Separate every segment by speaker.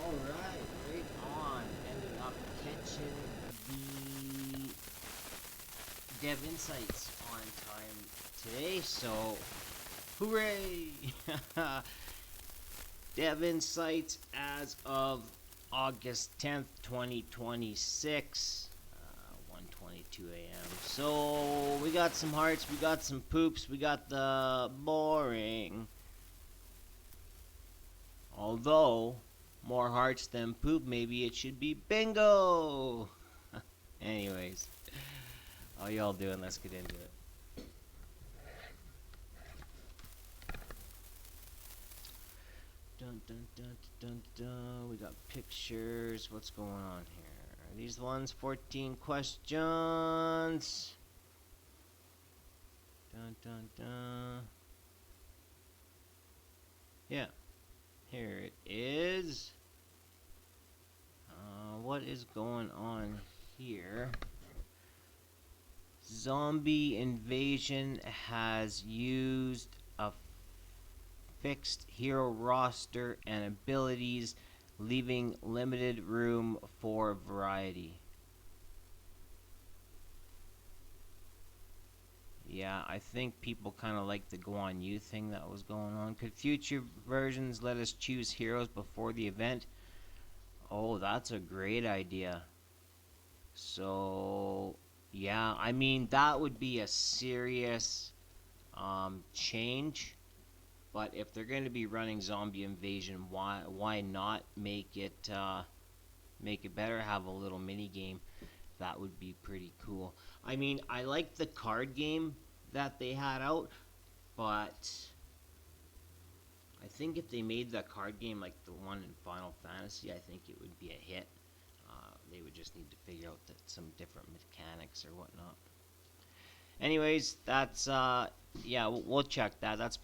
Speaker 1: Alright, right on. Ended up catching the Dev Insights on time today, so hooray! Dev Insights as of August 10th, 2026, 1:22 a.m. So we got some hearts, we got some poops, we got the boring. Although, more hearts than poop, maybe it should be bingo! Anyways, how y'all doing? Let's get into it. Dun dun dun dun dun. We got pictures. What's going on here? Are these the ones? 14 questions. Dun dun dun. Yeah, here it is. What is going on here? Zombie Invasion has used a fixed hero roster and abilities, leaving limited room for variety. Yeah, I think people kind of like the go on you thing that was going on. Could future versions let us choose heroes before the event? Oh, that's a great idea. So, yeah, I mean, that would be a serious change. But if they're going to be running Zombie Invasion, why not make it better? Have a little mini game. That would be pretty cool. I mean, I like the card game that they had out, but I think if they made the card game like the one in Final Fantasy, I think it would be a hit. They would just need to figure out some different mechanics or whatnot. Anyways, that's yeah, we'll check that. That's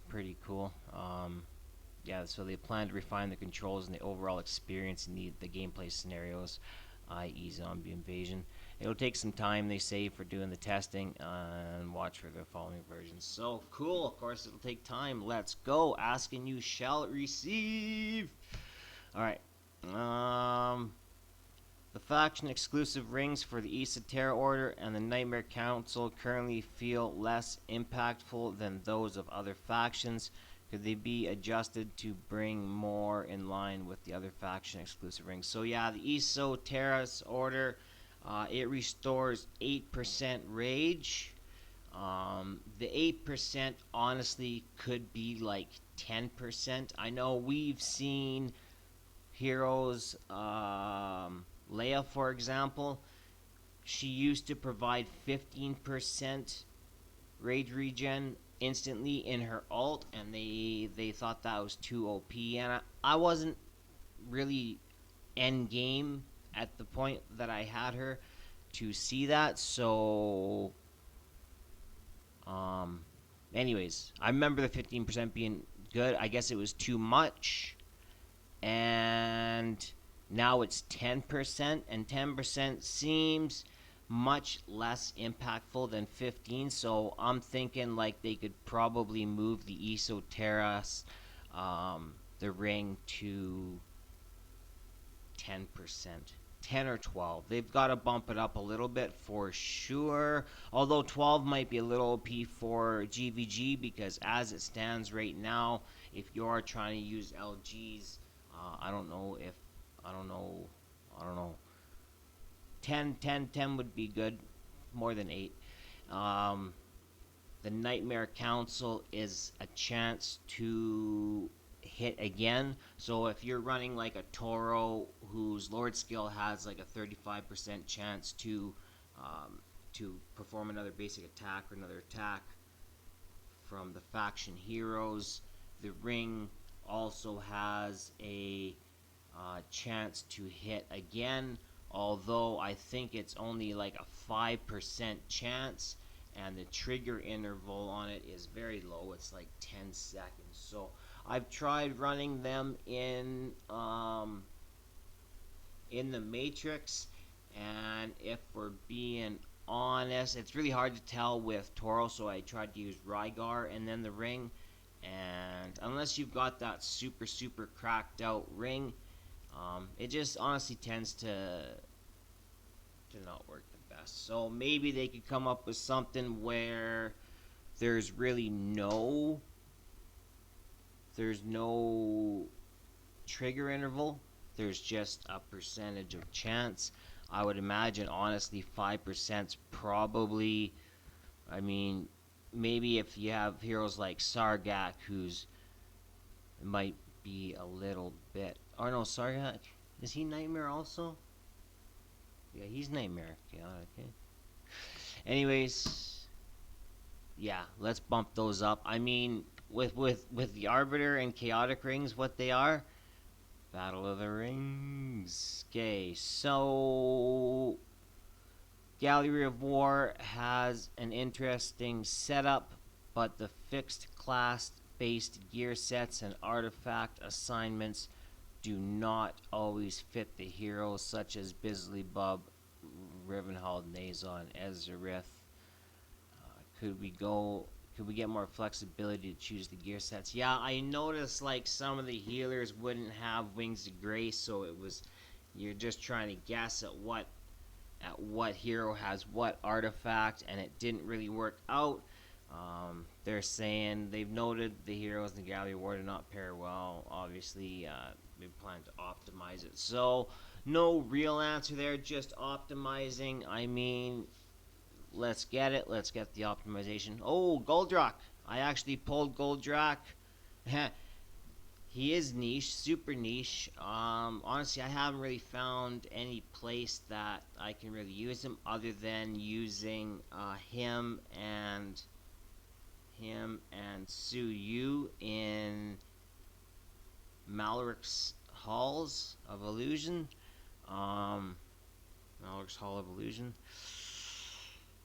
Speaker 1: pretty cool. Yeah, so they plan to refine the controls and the overall experience in the gameplay scenarios, i.e., Zombie Invasion. It'll take some time, they say, for doing the testing, and watch for the following versions. So cool. Of course, it'll take time. Let's go. Ask and you shall receive. All right. The faction exclusive rings for the Esoterra Order and the Nightmare Council currently feel less impactful than those of other factions. Could they be adjusted to bring more in line with the other faction exclusive rings? So yeah, the Esoterra's Order, it restores 8% rage. The 8% honestly could be like 10%. I know we've seen heroes, Leia, for example, she used to provide 15% rage regen instantly in her ult, and they thought that was too OP. And I wasn't really end game at the point that I had her to see that. So, anyways, I remember the 15% being good. I guess it was too much, and now it's 10%, and 10% seems much less impactful than 15. So I'm thinking like they could probably move the Esoterras, the ring to 10%. 10 or 12. They've got to bump it up a little bit for sure. Although 12 might be a little OP for GVG, because as it stands right now, if you are trying to use LGs, I don't know. 10 would be good, more than 8. The Nightmare Council is a chance to hit again. So if you're running like a Toro whose Lord skill has like a 35% chance to perform another basic attack or another attack from the faction heroes, the ring also has a chance to hit again, although I think it's only like a 5% chance, and the trigger interval on it is very low. It's like 10 seconds. So I've tried running them in the Matrix, and if we're being honest, it's really hard to tell with Toro, so I tried to use Rygar and then the ring, And unless you've got that super cracked out ring, it just honestly tends to not work the best. So maybe they could come up with something where there's really there's no trigger interval. There's just a percentage of chance. I would imagine honestly 5% probably. I mean, maybe if you have heroes like Sargak, who's it might be a little bit. Oh no, Sargak, is he Nightmare also? Yeah, he's Nightmare. Yeah, okay. Anyways, yeah, let's bump those up. I mean, with the Arbiter and Chaotic Rings, what they are, Battle of the Rings. Okay, so Gallery of War has an interesting setup, but the fixed class based gear sets and artifact assignments do not always fit the heroes such as Bisley Bub, Rivenhall, Nazon, Ezerith. Could we go? Could we get more flexibility to choose the gear sets? Yeah, I noticed like some of the healers wouldn't have Wings of Grace, so it was you're just trying to guess at what hero has what artifact, and it didn't really work out. They're saying they've noted the heroes in the Gallery War do not pair well. Obviously, they plan to optimize it. So, no real answer there, just optimizing. I mean, let's get it. Let's get the optimization. Oh, Goldrock. I actually pulled Goldrock. He is niche, super niche. Honestly, I haven't really found any place that I can really use him other than using him and Su Yu in Malric's Halls of Illusion. Um, Malric's Hall of Illusion.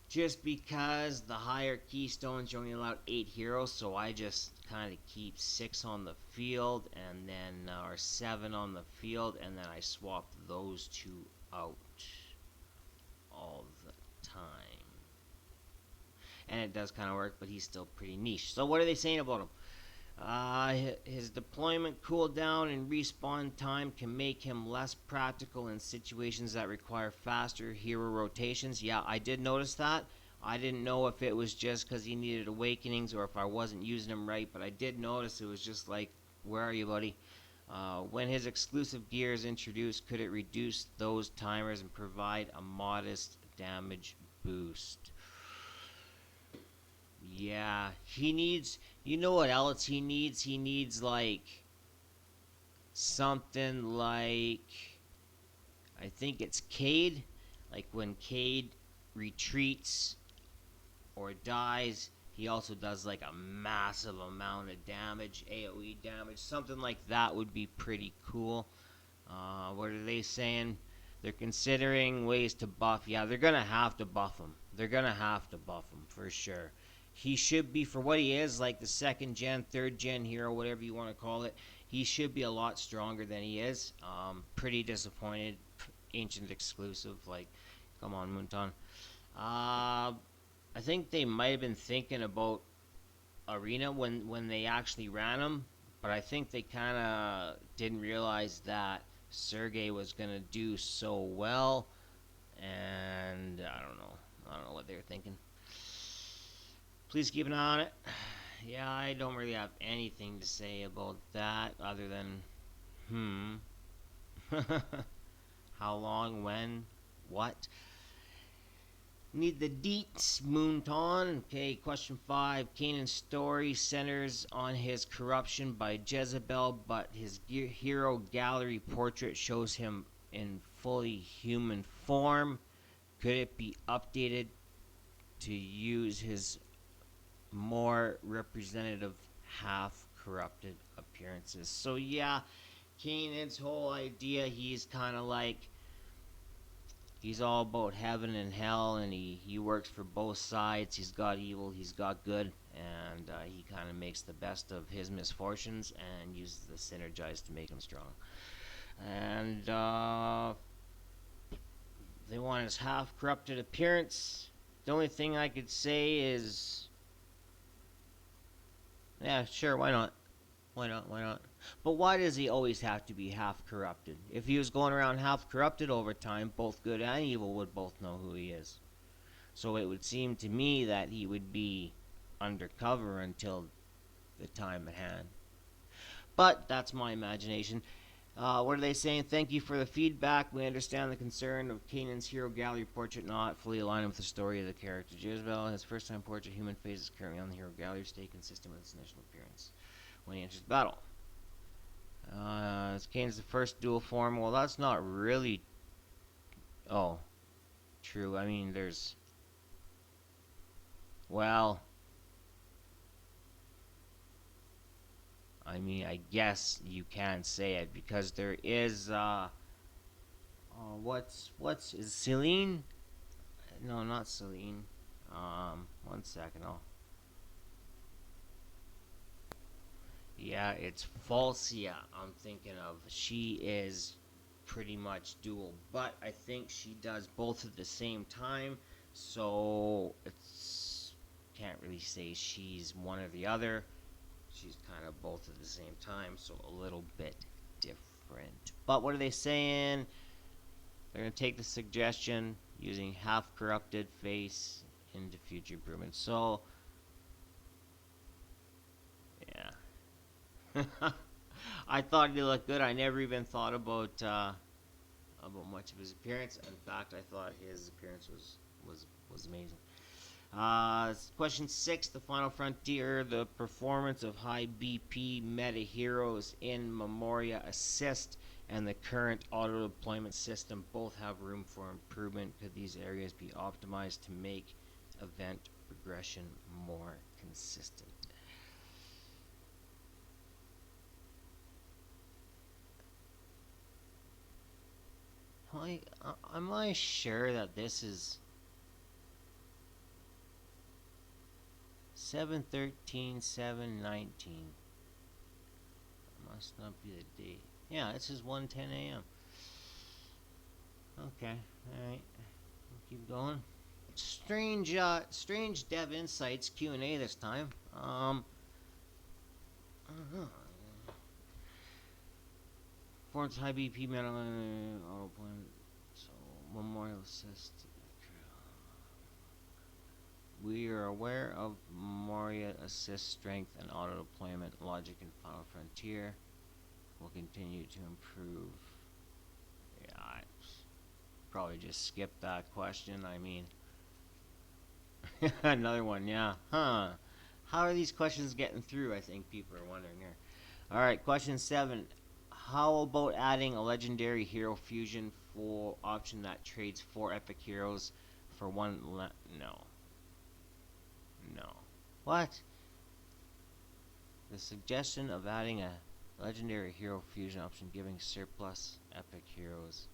Speaker 1: Just because the higher keystones you're only allowed 8 heroes, so I just kind of keep 6 on the field and then or 7 on the field, and then I swap those 2 out all the time. And it does kind of work, but he's still pretty niche. So what are they saying about him? His deployment cooldown and respawn time can make him less practical in situations that require faster hero rotations. Yeah, I did notice that. I didn't know if it was just because he needed awakenings or if I wasn't using him right, but I did notice it was just like, where are you, buddy? When his exclusive gear is introduced, could it reduce those timers and provide a modest damage boost? Yeah, he needs. You know what else he needs? He needs like something like I think it's Cade. Like when Cade retreats or dies, he also does like a massive amount of damage, AoE damage. Something like that would be pretty cool. What are they saying? They're considering ways to buff. Yeah, they're gonna have to buff him. They're gonna have to buff him for sure. He should be, for what he is, like the second gen, third gen hero, whatever you want to call it. He should be a lot stronger than he is. Pretty disappointed. Ancient exclusive. Like, come on, Moonton. I think they might have been thinking about Arena when they actually ran him, but I think they kind of didn't realize that Sergey was gonna do so well, and I don't know. I don't know what they were thinking. Please keep an eye on it. Yeah, I don't really have anything to say about that other than how long, when, what. Need the deets, Moonton. Okay, question 5. Kanan's story centers on his corruption by Jezebel, but his hero gallery portrait shows him in fully human form. Could it be updated to use his more representative half corrupted appearances? So yeah, Kanan's whole idea, he's kind of like he's all about heaven and hell, and he works for both sides. He's got evil, he's got good, and he kind of makes the best of his misfortunes and uses the synergize to make him strong. And they want his half corrupted appearance. The only thing I could say is Yeah, sure, why not? Why not? Why not? But why does he always have to be half corrupted? If he was going around half corrupted over time, both good and evil would both know who he is. So it would seem to me that he would be undercover until the time at hand. But that's my imagination. What are they saying? Thank you for the feedback. We understand the concern of Kanan's hero gallery portrait not fully aligned with the story of the character. Jezebel, his first time portrait, human face is currently on the hero gallery, stay consistent with his initial appearance when he enters battle. Kane's the first dual form. Well, that's not really. Oh, true. I mean, there's. Well, I mean, I guess you can say it because there is. What's is Celine? No, not Celine. 1 second. Oh, yeah, it's Falsia. I'm thinking of. She is pretty much dual, but I think she does both at the same time. So it's can't really say she's one or the other. She's kind of both at the same time, so a little bit different. But what are they saying? They're going to take the suggestion using half corrupted face into future improvement. So, yeah. I thought he looked good. I never even thought about much of his appearance. In fact, I thought his appearance was amazing. Question 6, The Final Frontier. The performance of high BP meta heroes in Memoria Assist and the current auto deployment system both have room for improvement. Could these areas be optimized to make event progression more consistent? Am I sure that this is 7/13/7/19? Must not be the date. Yeah, this is 1:10 a.m. Okay, all right. We'll keep going. Strange Dev Insights Q&A this time. I don't know. Forms high BP metal auto plan. So Memorial Assist. We are aware of Moria Assist strength and auto deployment logic in Final Frontier. We'll continue to improve. Yeah, I probably just skip that question. I mean, another one, yeah. Huh. How are these questions getting through? I think people are wondering here. All right, question 7. How about adding a legendary hero fusion for option that trades 4 epic heroes for one? No. No. What? The suggestion of adding a legendary hero fusion option giving surplus epic heroes.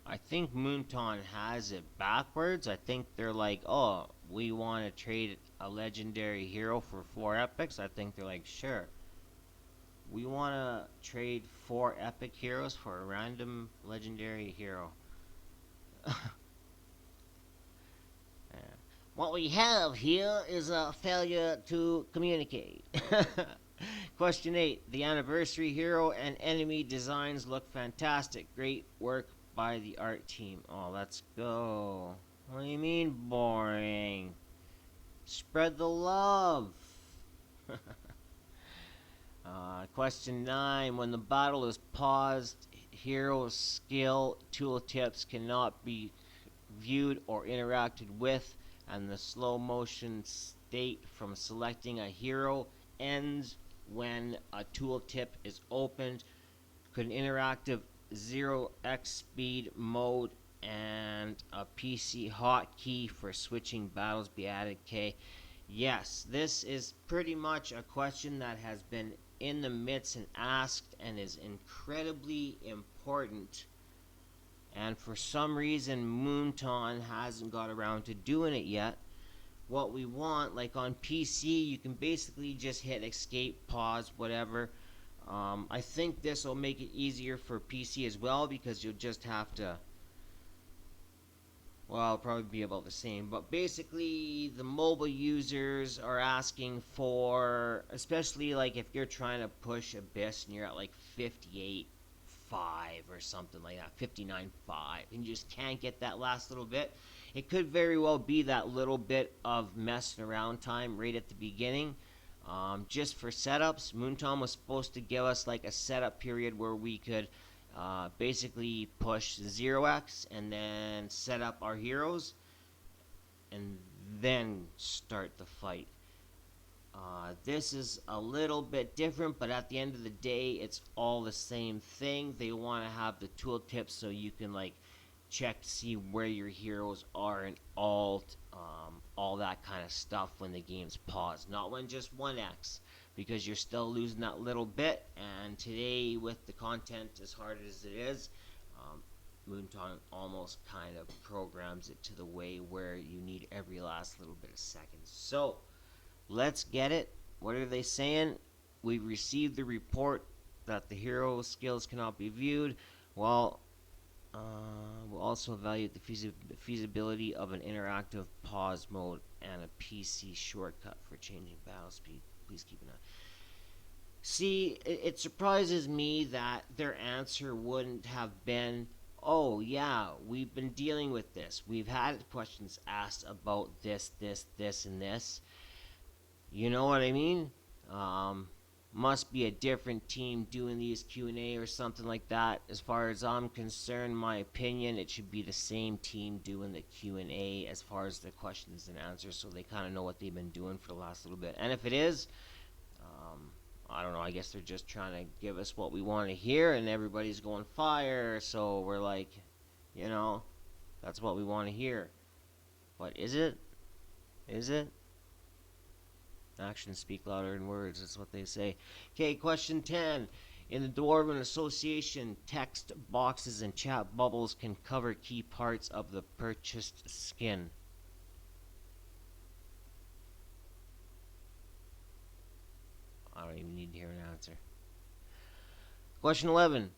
Speaker 1: I think Moonton has it backwards. I think they're like, oh, we want to trade a legendary hero for 4 epics. I think they're like, sure. We want to trade 4 epic heroes for a random legendary hero. Yeah. What we have here is a failure to communicate. Question 8. The anniversary hero and enemy designs look fantastic. Great work by the art team. Oh, let's go. What do you mean boring? Spread the love. Question 9. When the battle is paused, hero skill tooltips cannot be viewed or interacted with, and the slow motion state from selecting a hero ends when a tooltip is opened. Could an interactive 0x speed mode and a PC hotkey for switching battles be added? K. Yes, this is pretty much a question that has been in the midst and asked and is incredibly important. And for some reason, Moonton hasn't got around to doing it yet. What we want, like on PC, you can basically just hit escape, pause, whatever. I think this will make it easier for PC as well because you'll just have to. Well, it'll probably be about the same. But basically, the mobile users are asking for, especially like if you're trying to push Abyss and you're at like 58.5 or something like that, 59.5, and you just can't get that last little bit. It could very well be that little bit of messing around time right at the beginning. Just for setups, Moonton was supposed to give us like a setup period where we could basically push 0x and then set up our heroes and then start the fight. This is a little bit different, but at the end of the day, it's all the same thing. They want to have the tooltips so you can like check to see where your heroes are and all that kind of stuff when the game's paused, not when just 1x, because you're still losing that little bit. And today, with the content as hard as it is, Moonton almost kind of programs it to the way where you need every last little bit of seconds. So let's get it. What are they saying? We received the report that the hero skills cannot be viewed. Well, we'll also evaluate the feasibility of an interactive pause mode and a PC shortcut for changing battle speed. Please keep an eye. See, it surprises me that their answer wouldn't have been, oh, yeah, we've been dealing with this. We've had questions asked about this, and this. You know what I mean? Must be a different team doing these Q&A or something like that. As far as I'm concerned, my opinion, it should be the same team doing the Q&A as far as the questions and answers, so they kind of know what they've been doing for the last little bit. And if it is, I don't know, I guess they're just trying to give us what we want to hear, and everybody's going fire, so we're like, you know, that's what we want to hear. But is it? Is it? Actions speak louder than words, that's what they say. Okay, question 10. In the Dwarven Association, text boxes and chat bubbles can cover key parts of the purchased skin. I don't even need to hear an answer. Question 11.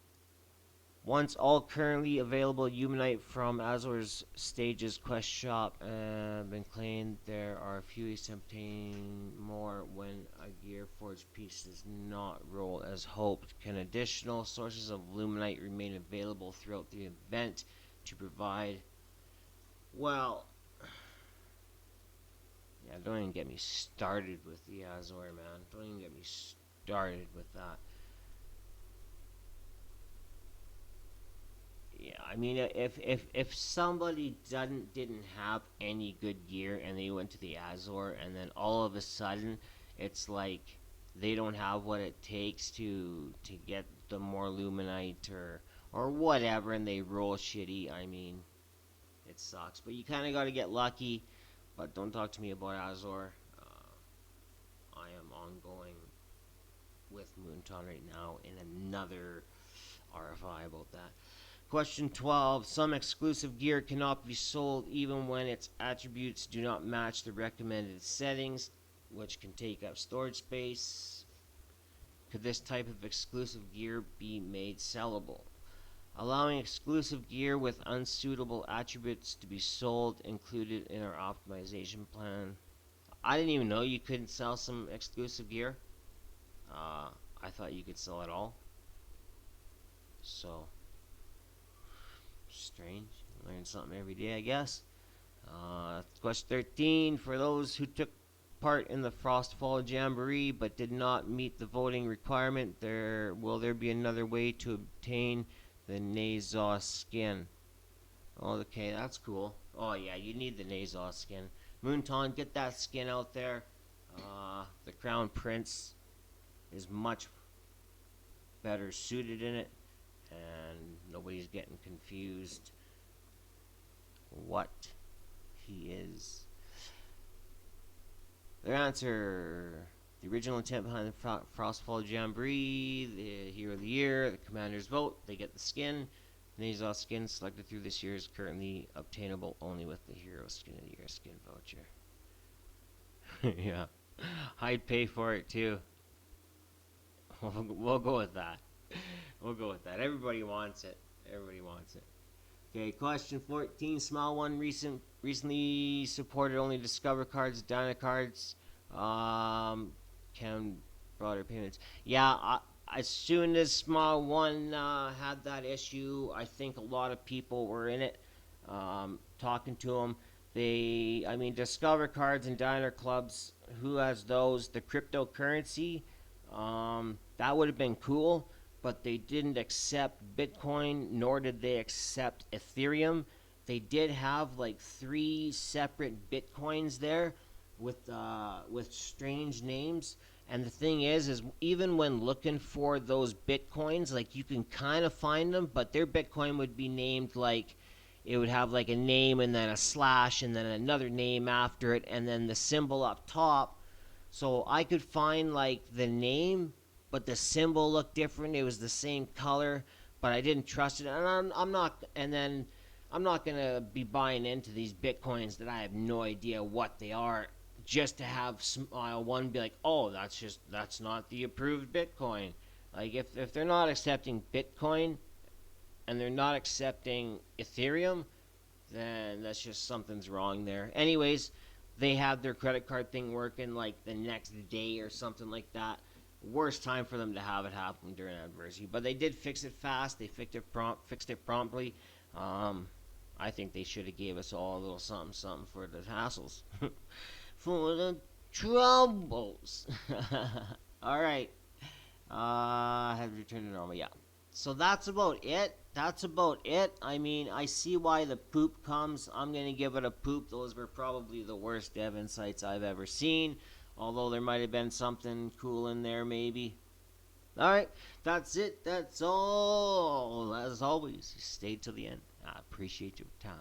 Speaker 1: Once all currently available Humanite from Azor's Stages quest shop have been claimed, there are a few ways to obtain more when a Gear Forge piece does not roll as hoped. Can additional sources of Luminite remain available throughout the event to provide... Well... Yeah, don't even get me started with the Azor, man. Don't even get me started with that. Yeah, I mean, if somebody didn't have any good gear and they went to the Azor, and then all of a sudden it's like they don't have what it takes to get the more Luminite or whatever, and they roll shitty. I mean, it sucks. But you kind of got to get lucky. But don't talk to me about Azor. I am ongoing with Moonton right now in another RFI about that. Question 12. Some exclusive gear cannot be sold even when its attributes do not match the recommended settings, which can take up storage space. Could this type of exclusive gear be made sellable? Allowing exclusive gear with unsuitable attributes to be sold included in our optimization plan. I didn't even know you couldn't sell some exclusive gear. I thought you could sell it all. So... strange. Learn something every day, I guess. Question 13. For those who took part in the Frostfall Jamboree but did not meet the voting requirement, will there be another way to obtain the Nazos skin? Okay, that's cool. Oh yeah, you need the Nazos skin. Moonton, get that skin out there. The Crown Prince is much better suited in it, and nobody's getting confused what he is. Their answer: the original intent behind the Frostfall Jamboree, the Hero of the Year, the Commander's Vote, they get the skin. Nazos skin selected through this year is currently obtainable only with the Hero Skin of the Year skin voucher. Yeah, I'd pay for it too. We'll go with that. We'll go with that. Everybody wants it. Everybody wants it. Okay, question 14. Small one. Recently supported only Discover cards, Dyna cards. Can broader payments. Yeah, as soon as Small one had that issue, I think a lot of people were in it, talking to them. I mean, Discover cards and Diner clubs. Who has those? The cryptocurrency. That would have been cool, but they didn't accept Bitcoin, nor did they accept Ethereum. They did have like three separate Bitcoins there with strange names. And the thing is even when looking for those Bitcoins, like you can kind of find them, but their Bitcoin would be named like it would have like a name and then a slash and then another name after it and then the symbol up top. So I could find like the name, but the symbol looked different. It was the same color, but I didn't trust it. And I'm not. And then I'm not gonna be buying into these bitcoins that I have no idea what they are, just to have one be like, oh, that's not the approved Bitcoin. Like if they're not accepting Bitcoin and they're not accepting Ethereum, then that's just something's wrong there. Anyways, they had their credit card thing working like the next day or something like that. Worst time for them to have it happen during adversity, but they did fix it fast. They fixed it promptly. I think they should have gave us all a little something, something for the hassles, for the troubles. All right. I have returned to normal. Yeah. So that's about it. That's about it. I mean, I see why the poop comes. I'm going to give it a poop. Those were probably the worst dev insights I've ever seen. Although there might have been something cool in there, maybe. Alright, that's it. That's all. As always, you stayed till the end. I appreciate your time.